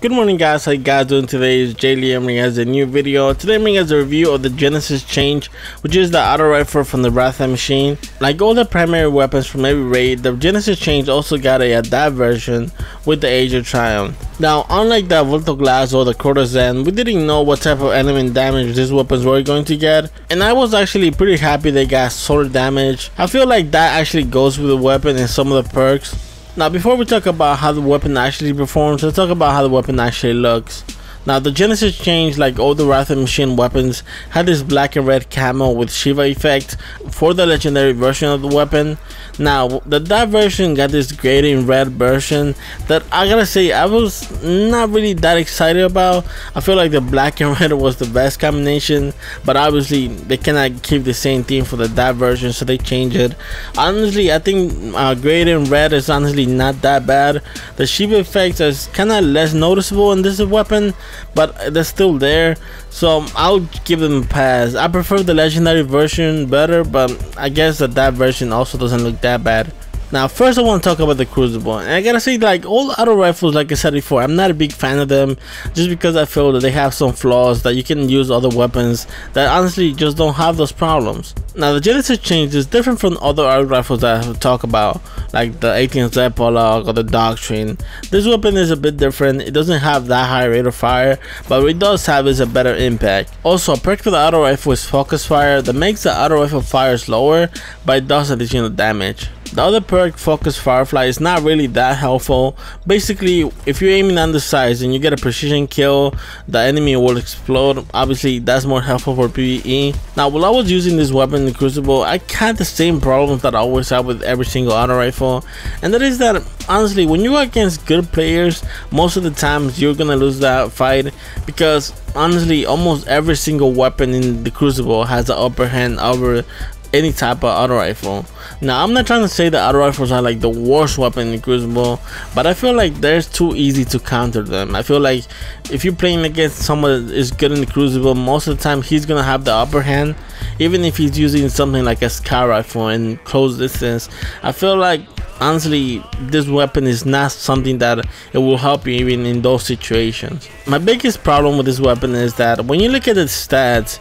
Good morning guys, how you guys doing today? It's Jay Liam bringing us a new video. Today I'm bringing us a review of the Genesis change, which is the auto rifle from the Wrath machine. Like all the primary weapons from every raid, the Genesis change also got a adapt version with the Age of Triumph. Now unlike the Volto Glass or the Courtesan, we didn't know what type of element damage these weapons were going to get, and I was actually pretty happy they got sword damage. I feel like that actually goes with the weapon and some of the perks. Now before we talk about how the weapon actually performs, let's talk about how the weapon actually looks. Now the Genesis change, like all the Wrath machine weapons, had this black and red camo with Shiva effect for the legendary version of the weapon. Now that version got this gray and red version that I gotta say I was not really that excited about. I feel like the black and red was the best combination, but obviously they cannot keep the same theme for that version, so they changed it. Honestly, I think gray and red is honestly not that bad. The Shiva effects is kind of less noticeable in this weapon, but they're still there, so I'll give them a pass. I prefer the legendary version better, but I guess that version also doesn't look that bad. Now first I want to talk about the Crucible, and I gotta say, like all auto rifles, like I said before, I'm not a big fan of them just because I feel that they have some flaws that you can use other weapons that honestly just don't have those problems. Now the Genesis change is different from other auto rifles that I have talked about, like the 18Z Pollock or the Doctrine. This weapon is a bit different. It doesn't have that high rate of fire, but what it does have is a better impact. Also, a perk for the auto rifle is Focus Fire that makes the auto rifle fire slower, but it does additional damage. The other perk, Focus Firefly, is not really that helpful. Basically, if you're aiming on the sides and you get a precision kill, the enemy will explode. Obviously, that's more helpful for PvE. Now, while I was using this weapon in the Crucible, I had the same problems that I always have with every single auto rifle, and that is that honestly, when you are against good players, most of the times you're gonna lose that fight because honestly, almost every single weapon in the Crucible has the upper hand over any type of auto rifle. Now I'm not trying to say that auto rifles are like the worst weapon in the Crucible, but I feel like they're too easy to counter them. I feel like if you're playing against someone that is good in the Crucible, most of the time he's gonna have the upper hand, even if he's using something like a Sky Rifle in close distance. I feel like honestly this weapon is not something that it will help you even in those situations. My biggest problem with this weapon is that when you look at its stats,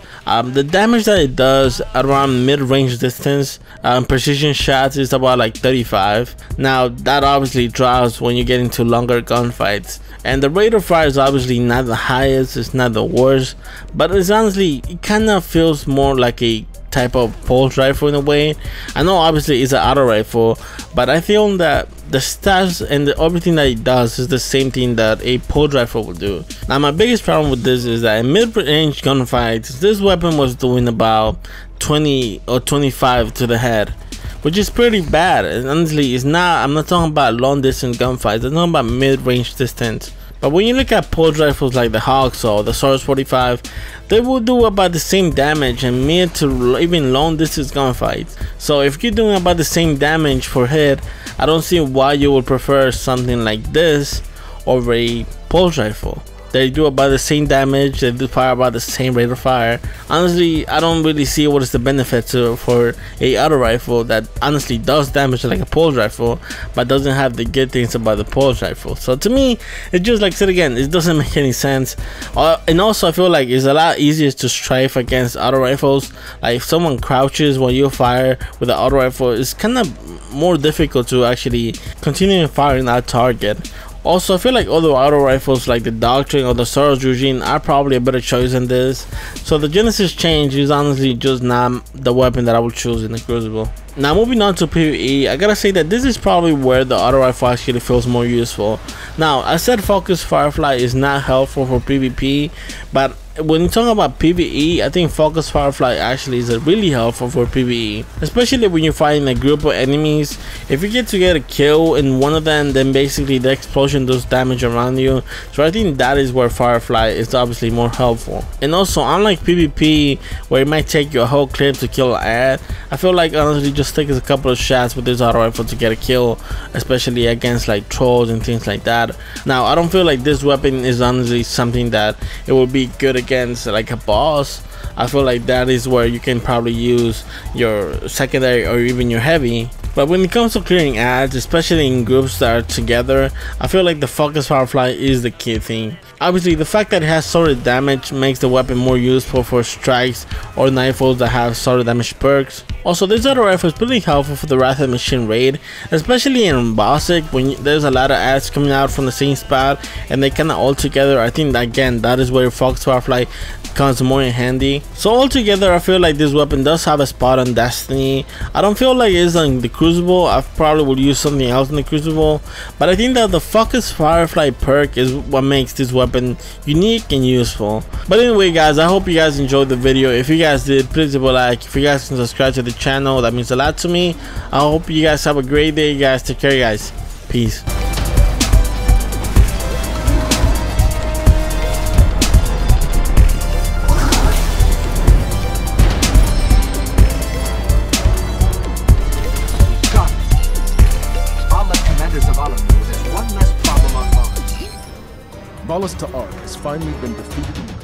the damage that it does around mid-range distance, precision shots, is about like 35. Now that obviously drops when you get into longer gunfights, and the rate of fire is obviously not the highest, it's not the worst, but it's honestly, it kind of feels more like a type of pulse rifle in a way. I know obviously it's an auto rifle, but I feel that the stats and everything that it does is the same thing that a pulse rifle will do. Now my biggest problem with this is that in mid-range gunfights, this weapon was doing about 20 or 25 to the head, which is pretty bad. And honestly, it's not, I'm not talking about long distance gunfights, I'm talking about mid-range distance. But when you look at pulse rifles like the Hawks or the Source 45, they will do about the same damage in mid to even long distance gunfights. So if you're doing about the same damage for hit, I don't see why you would prefer something like this over a pulse rifle. They do about the same damage, they do fire about the same rate of fire. Honestly, I don't really see what is the benefit for a auto rifle that honestly does damage like a pulse rifle, but doesn't have the good things about the pulse rifle. So to me, it's just like I said again, it doesn't make any sense. And also I feel like it's a lot easier to strafe against auto rifles. Like if someone crouches while you fire with an auto rifle, it's kind of more difficult to actually continue firing that target. Also, I feel like other auto rifles like the Doctrine or the Soros Regime are probably a better choice than this. So the Genesis change is honestly just not the weapon that I would choose in the Crucible. Now moving on to PvE, I gotta say that this is probably where the auto rifle actually feels more useful. Now I said Focus Firefly is not helpful for PvP, but when you talk about PvE, I think Focus Firefly actually is really helpful for PvE, especially when you're fighting a group of enemies. If you get to get a kill in one of them, then basically the explosion does damage around you. So I think that is where Firefly is obviously more helpful. And also, unlike PvP where it might take you a whole clip to kill an ad, I feel like honestly just takes a couple of shots with this auto rifle to get a kill, especially against like trolls and things like that. Now I don't feel like this weapon is honestly something that it will be good against like a boss. I feel like that is where you can probably use your secondary or even your heavy. But when it comes to clearing ads, especially in groups that are together, I feel like the Focus Firefly is the key thing. Obviously, the fact that it has sword damage makes the weapon more useful for strikes or nightfalls that have sword damage perks. Also, this auto rifle is really helpful for the Wrath of the Machine raid, especially in Bossic when there's a lot of ads coming out from the same spot and they kinda all together. I think that, again, that is where Focus Firefly comes more in handy. So altogether, I feel like this weapon does have a spot on Destiny. I don't feel like it's on the Crucible. I probably would use something else in the Crucible, but I think that the Focus Firefly perk is what makes this weapon unique and useful. But anyway guys, I hope you guys enjoyed the video. If you guys did, please leave a like. If you guys can subscribe to the channel, that means a lot to me. I hope you guys have a great day, guys. Take care, guys. Peace. Ballas to Ark has finally been defeated.